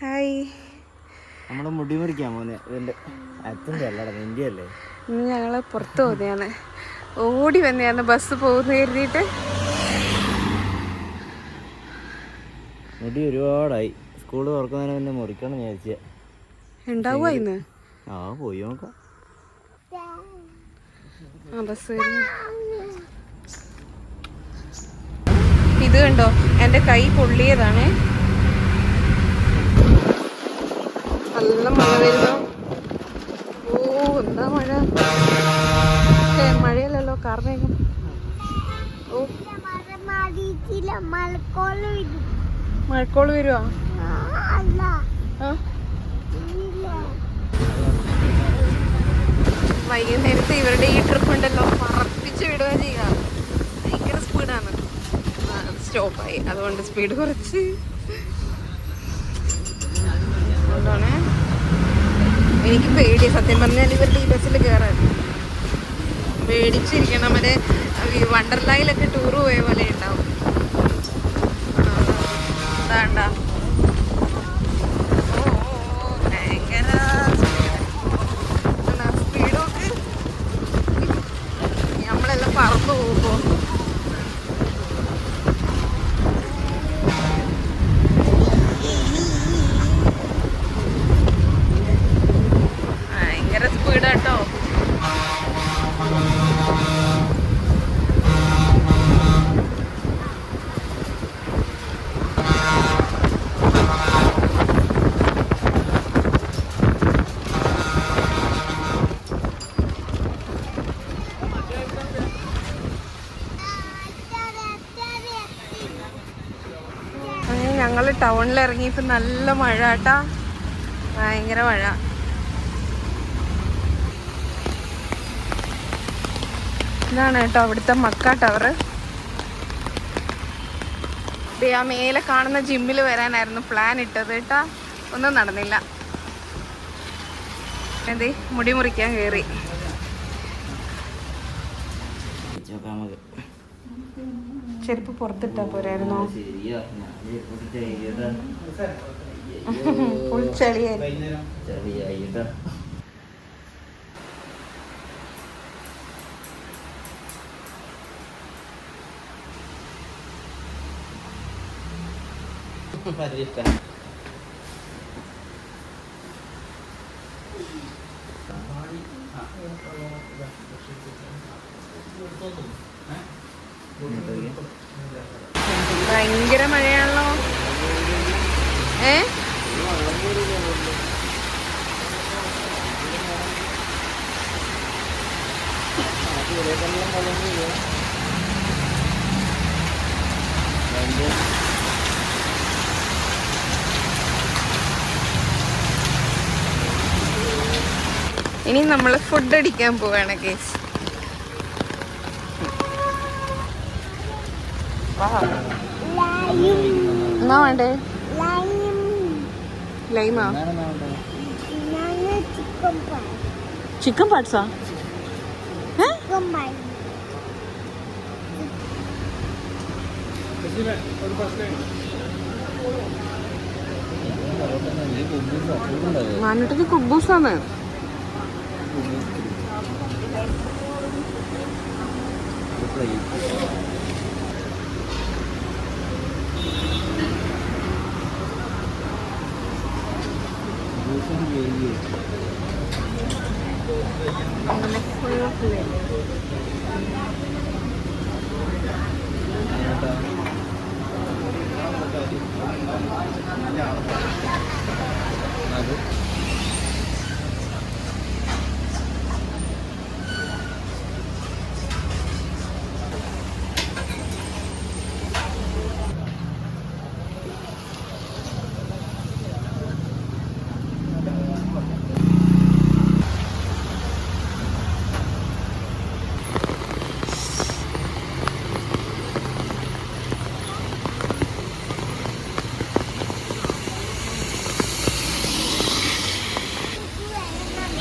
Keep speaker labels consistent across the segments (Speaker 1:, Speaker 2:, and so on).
Speaker 1: Hi.
Speaker 2: നമ്മുടെ മുടി മുറിക്കാൻ പോന്നെ ഇതിന്റെ അച്ഛൻ്റെ അല്ലടാ നിന്റെ അല്ലേ.
Speaker 1: ഇന്ന് ഞങ്ങള് പുറത്ത് പോകുന്നതാണ്. ഓടി വന്നെയാണ് ബസ് പോകുന്ന കരുതിയിട്ട്.
Speaker 2: മുടി ഒരുപാടായി. സ്കൂള് തുറക്കുന്നതിന് മുന്നേ മുറിക്കണം വിചാരിച്ച.
Speaker 1: ഉണ്ടാവുക ഇന്ന്.
Speaker 2: പോയി നോക്കാം.
Speaker 1: ബസ് ഇത് കണ്ടോ, എൻ്റെ കൈ പൊള്ളിയതാണ്. നല്ല മഴ വരുന്നു. ഓ എന്താ മഴ! മഴയല്ലല്ലോ, കാർമേഘം. ഓ മഴക്കോള് വരുവാ. വൈകുന്നേരത്തെ ഇവരുടെ ഈ ട്രിപ്പ് ഉണ്ടല്ലോ, പറപ്പിച്ച് വിടുക ചെയ്യുക. ഭയങ്കര സ്പീഡാണ്. സ്റ്റോപ്പായി, അതുകൊണ്ട് സ്പീഡ് കുറച്ച്. അതുകൊണ്ടാണ് എനിക്ക് പേടി. സത്യം പറഞ്ഞാൽ ഇവരുടെ ഈ ബസ്സിൽ കയറാൻ പേടിച്ചിരിക്കണം. മറ്റേ വണ്ടർലായിലൊക്കെ ടൂർ പോയ പോലെ ഉണ്ടാവും. അതാണ്ടാ ഭയങ്കര സ്പീഡൊക്കെ. നമ്മളെല്ലാം പറന്നു പോകുമ്പോ ഭയങ്കര സ്പീഡാട്ടോ. ഞങ്ങൾ ടൗണിൽ ഇറങ്ങിയപ്പോൾ നല്ല മഴ കേട്ടാ, ഭയങ്കര മഴ. ഇതാണ് കേട്ടോ അവിടുത്തെ മക്ക ടവർ. ആ മേലെ കാണുന്ന ജിമ്മിൽ വരാനായിരുന്നു പ്ലാൻ ഇട്ടത് കേട്ടാ, ഒന്നും നടന്നില്ല. എന്തേ മുടി മുറിക്കാൻ കയറി. ചെരുപ്പ് പുറത്തിട്ടാ പോരായിരുന്നോ? ഫുൾ ചളിയായിരുന്നു. ഭയങ്കര മഴയാണല്ലോ. ഇനി നമ്മൾ ഫുഡ് അടിക്കാൻ പോവാണ് ഗൈസ്. എന്നാ വേണ്ടേ? ലൈമാ? ചിക്കൻ പാർട്സാ? മാനൂട്ടിക്ക് കുബൂസാണ്.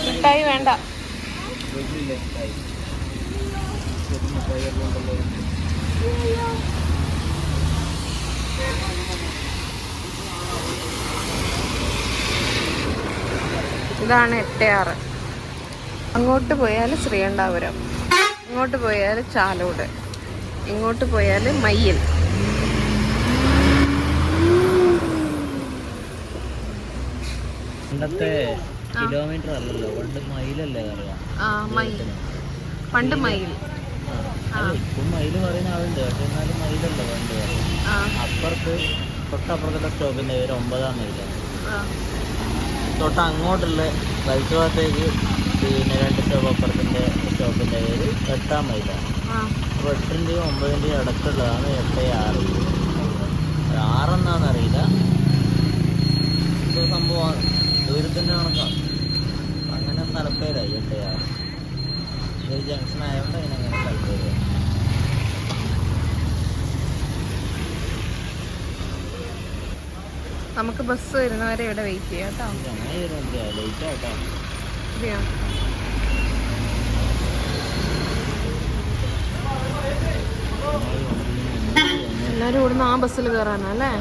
Speaker 1: മിഠായി വേണ്ട. ഇതാണ് 86. അങ്ങോട്ട് പോയാൽ ശ്രീകണ്ഠാപുരം, ഇങ്ങോട്ട് പോയാൽ ചാലോട്, ഇങ്ങോട്ട് പോയാൽ മയ്യിൽ.
Speaker 2: പണ്ടത്തെ കിലോമീറ്റർ അല്ലല്ലോ, പണ്ട് മൈലല്ലേ അറിയാം.
Speaker 1: പണ്ട് മൈൽ.
Speaker 2: ഇപ്പം മൈല് പറയുന്ന ആളുണ്ട്, പക്ഷെ എന്നാലും മൈലല്ലേ പണ്ട്. അപ്പുറത്ത് തൊട്ടപ്പുറത്തെ സ്റ്റോപ്പിന്റെ പേര് 9-ാം മൈലാണ്. തൊട്ട് അങ്ങോട്ടുള്ള വലത്ത് ഭാഗത്തേക്ക് പിന്നെ 2 സ്റ്റോപ്പ് അപ്പുറത്തിന്റെ സ്റ്റോപ്പിന്റെ പേര് 8-ാം മൈലാണ്. അപ്പോൾ 8-ന്റെയും 9-ന്റെയും അടുത്തുള്ളതാണ് 86. 6 എന്നാന്നറിയില്ല, സംഭവമാണ് ദൂരത്തിന്റെ കണക്കാണ്. അങ്ങനെ സ്ഥലപ്പേരായി 86. ഇത് ജംഗ്ഷൻ ആയതുകൊണ്ട് അതിനങ്ങനെ സ്ഥലപ്പേര്.
Speaker 1: നമുക്ക് ബസ് വരുന്നവരെ ഇവിടെ വെയിറ്റ് ചെയ്യാം കേട്ടോ.
Speaker 2: ലേറ്റ് ആട്ടോ.
Speaker 1: എല്ലാരും ഇവിടുന്ന് ആ ബസ്സിൽ കയറാനാ അല്ലേ?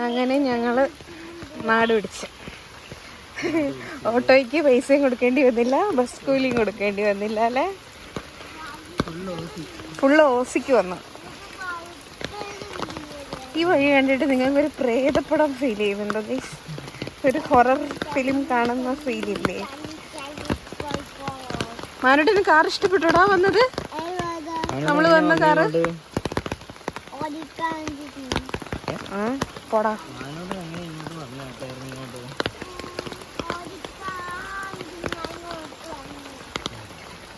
Speaker 1: അങ്ങനെ ഞങ്ങള് നാട് പിടിച്ച്. ഓട്ടോയ്ക്ക് പൈസയും കൊടുക്കേണ്ടി വന്നില്ല, ബസ് കൂലിയും കൊടുക്കേണ്ടി വന്നില്ല അല്ലേ? ഫുള്ള് ഓസിക്ക് വന്നു. ഈ വഴി കണ്ടിട്ട് നിങ്ങൾക്കൊരു പ്രേതപ്പടം ഫീൽ ചെയ്യുന്നുണ്ടോ? ഒരു ഹൊറർ ഫിലിം കാണുന്ന ഫീൽ ഇല്ലേ? മാനോട്ടിന് കാർ ഇഷ്ടപ്പെട്ടോടാ വന്നത്? നമ്മള് വന്ന കാറ് പോടാ.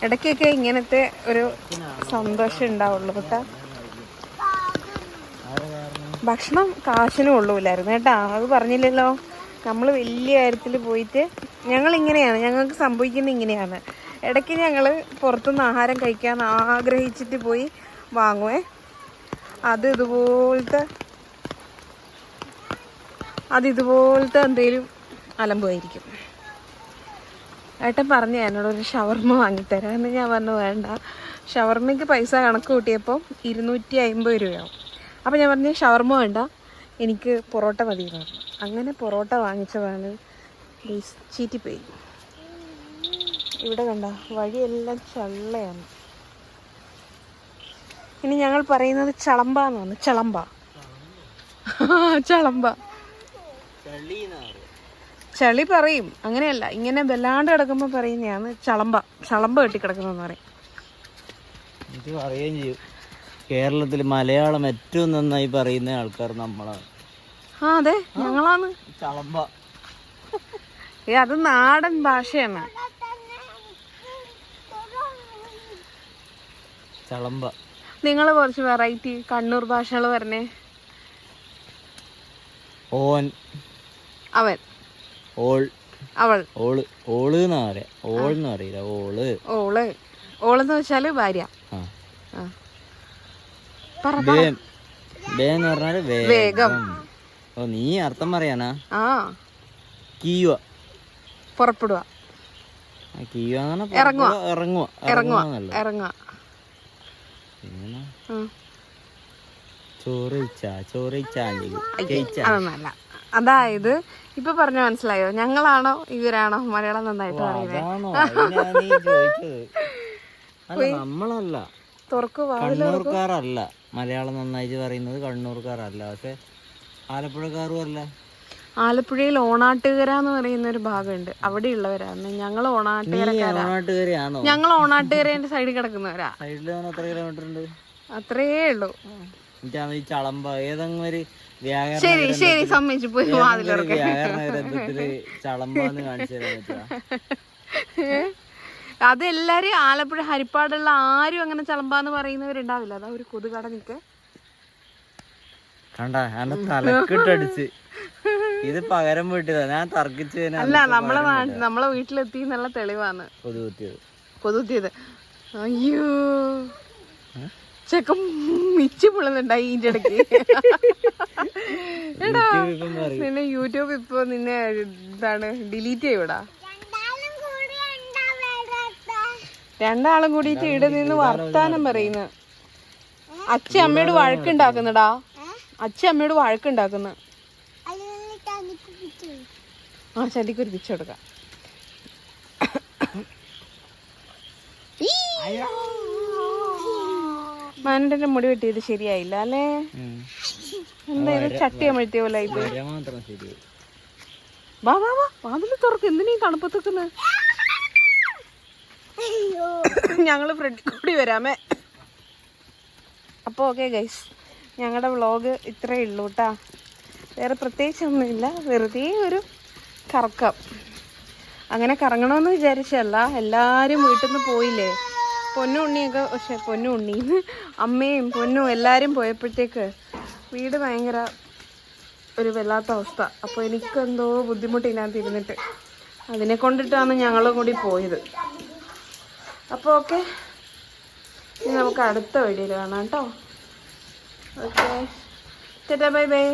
Speaker 1: ഇടയ്ക്കൊക്കെ ഇങ്ങനത്തെ ഒരു സന്തോഷം ഉണ്ടാവുള്ളൂ കേട്ടാ. ഭക്ഷണം കാശിനും ഉള്ളൂലായിരുന്നു കേട്ടാ, അത് പറഞ്ഞില്ലല്ലോ. നമ്മൾ വലിയ കാര്യത്തിൽ പോയിട്ട് ഞങ്ങളിങ്ങനെയാണ്, ഞങ്ങൾക്ക് സംഭവിക്കുന്നത് ഇങ്ങനെയാണ്. ഇടയ്ക്ക് ഞങ്ങൾ പുറത്തുനിന്ന് ആഹാരം കഴിക്കാൻ ആഗ്രഹിച്ചിട്ട് പോയി വാങ്ങുവേ. അതിതുപോലത്തെ എന്തെങ്കിലും അലമ്പുമായിരിക്കും. ഏട്ടൻ പറഞ്ഞു എന്നോടൊരു ഷവർമ്മ വാങ്ങിത്തരാം എന്ന്. ഞാൻ പറഞ്ഞു വേണ്ട. ഷവർമ്മയ്ക്ക് പൈസ കണക്ക് കൂട്ടിയപ്പോൾ 250 രൂപയാവും. അപ്പോൾ ഞാൻ പറഞ്ഞു ഷവർമ്മ വേണ്ട, എനിക്ക് പൊറോട്ട മതി എന്ന് പറഞ്ഞു. അങ്ങനെ പൊറോട്ട വാങ്ങിച്ചതാണ്. ചീറ്റിപ്പോയി. ഇവിടെ കണ്ട വഴിയെല്ലാം ചള്ളയാണ്. ഇനി ഞങ്ങൾ പറയുന്നത് ചളമ്പ എന്നാണ്. ചളമ്പ. ചളി പറയും, അങ്ങനെയല്ല, ഇങ്ങനെ വല്ലാണ്ട് കിടക്കുമ്പോൾ പറയുന്നതാണ് ചളമ്പ കെട്ടിക്കിടക്കുന്നതെന്ന് പറയും.
Speaker 2: ഇത് പറയുകയും ചെയ്യും. കേരളത്തിൽ മലയാളം ഏറ്റവും നന്നായി പറയുന്ന ആൾക്കാർ നമ്മളാണ്.
Speaker 1: അതെ, ഞങ്ങളാണ്.
Speaker 2: ചളമ്പ
Speaker 1: അത് നാടൻ ഭാഷയാണ്.
Speaker 2: ചളമ്പ.
Speaker 1: നിങ്ങൾ കുറച്ച് വെറൈറ്റി കണ്ണൂർ ഭാഷകൾ പറഞ്ഞേ.
Speaker 2: ഓൻ,
Speaker 1: അവൻ,
Speaker 2: ഓൾ,
Speaker 1: അവൾ,
Speaker 2: ഓള്. ഓള് എന്നാ പറയാ, ഓൾന്ന് പറയില്ല. ഓള്.
Speaker 1: ഓളെന്ന് വെച്ചാല് ഭാര്യ.
Speaker 2: എന്ന് പറഞ്ഞാല് വേഗം. ഓ, നീ അർത്ഥം പറയാനാ? കീവ,
Speaker 1: പുറപ്പെടുക. ഇറങ്ങുക. അതൊന്നല്ല. അതായത് ഇപ്പൊ പറഞ്ഞ മനസ്സിലായോ? ഞങ്ങളാണോ ഇവരാണോ മലയാളം നന്നായിട്ട്
Speaker 2: നമ്മളല്ല, കണ്ണൂർക്കാരല്ല മലയാളം നന്നായിട്ട് പറയുന്നത്. കണ്ണൂർക്കാരല്ല, പക്ഷെ ആലപ്പുഴക്കാരും അല്ല.
Speaker 1: ആലപ്പുഴയിൽ ഓണാട്ടുകര എന്ന് പറയുന്ന ഒരു ഭാഗമുണ്ട്, അവിടെ ഉള്ളവരാണ് ഞങ്ങൾ.
Speaker 2: ഓണാട്ടുകരയാണോ?
Speaker 1: ഞങ്ങൾ ഓണാട്ടുകരേന്റെ സൈഡിൽ കിടക്കുന്നവരാ.
Speaker 2: എത്ര കിലോമീറ്റർ ഉണ്ട്?
Speaker 1: അത്രേ ഉള്ളൂ.
Speaker 2: ഈ ചളമ്പ ഏതെങ്കിലും ഒരു
Speaker 1: ശരി സമ്മതിച്ചു പോയി.
Speaker 2: വ്യാകരണ ഗ്രന്ഥത്തില് ചളമ്പാന്ന് കാണിച്ചു തരാൻ പറ്റുക?
Speaker 1: അതെല്ലാരും ആലപ്പുഴ ഹരിപ്പാടുള്ള ആരും അങ്ങനെ ചളമ്പാന്ന് പറയുന്നവരുണ്ടാവില്ല. അതാ ഒരു കൊതുകട നിക്ക്
Speaker 2: കണ്ട തലക്കിട്ടടിച്ച് ഇത് പകരം വീട്ടിയതാ, ഞാൻ തർക്കിച്ചു.
Speaker 1: അല്ല, നമ്മളെ വീട്ടിലെത്തി എന്നുള്ള തെളിവാണ് കൊതുത്തിയത്. അയ്യോ ചെക്കം മിച്ചു പുള്ളുന്നുണ്ടായി ഇതിന്റെ ഇടയ്ക്ക്. എടാ നിന്നെ യൂട്യൂബ് ഇപ്പൊ നിന്നെ എന്താണ് ഡിലീറ്റ് ചെയ്യൂടാ. രണ്ടാളും കൂടിയിട്ട് ഇവിടെ നിന്ന് വർത്താനം പറയുന്നു. അച്ഛൻ അമ്മയോട് വഴക്കുണ്ടാക്കുന്നടാ, അച്ഛൻ അമ്മയോട് വഴക്കുണ്ടാക്കുന്ന. ആ ചതിക്കൊരു പിച്ച കൊടുക്കാം. മനുന്റെ മുടി വെട്ടിയത് ശരിയായില്ല അല്ലേ? എന്തായാലും ചട്ടി അമഴ്ത്തിയ പോലെ ഇത്. വാ വാ വാ, വാതില് തുറക്ക്. എന്തിനാ തണുപ്പത്തൊക്കെ? ഞങ്ങള് ഫ്രണ്ടിൽ കൂടി വരാമേ. അപ്പോൾ ഓക്കെ ഗൈസ്, ഞങ്ങളുടെ വ്ളോഗ് ഇത്രയേ ഉള്ളൂ കേട്ടാ. വേറെ പ്രത്യേകിച്ചൊന്നുമില്ല, വെറുതെ ഒരു കറക്കം. അങ്ങനെ കറങ്ങണമെന്ന് വിചാരിച്ചല്ല, എല്ലാവരും വീട്ടിൽ നിന്ന് പോയില്ലേ. പൊന്നും ഉണ്ണിയൊക്കെ, പക്ഷെ പൊന്നും ഉണ്ണീന്ന് അമ്മയും പൊന്നും എല്ലാവരും പോയപ്പോഴത്തേക്ക് വീട് ഭയങ്കര ഒരു വല്ലാത്ത അവസ്ഥ. അപ്പോൾ എനിക്കെന്തോ ബുദ്ധിമുട്ട് ഇതിനകത്ത് ഇരുന്നിട്ട്, അതിനെ കൊണ്ടിട്ടാണ് ഞങ്ങളും കൂടി പോയത്. അപ്പോൾ ഓക്കെ, ഇനി നമുക്ക് അടുത്ത വീഡിയോയിൽ കാണാം കേട്ടോ. Okay, tata bye bye.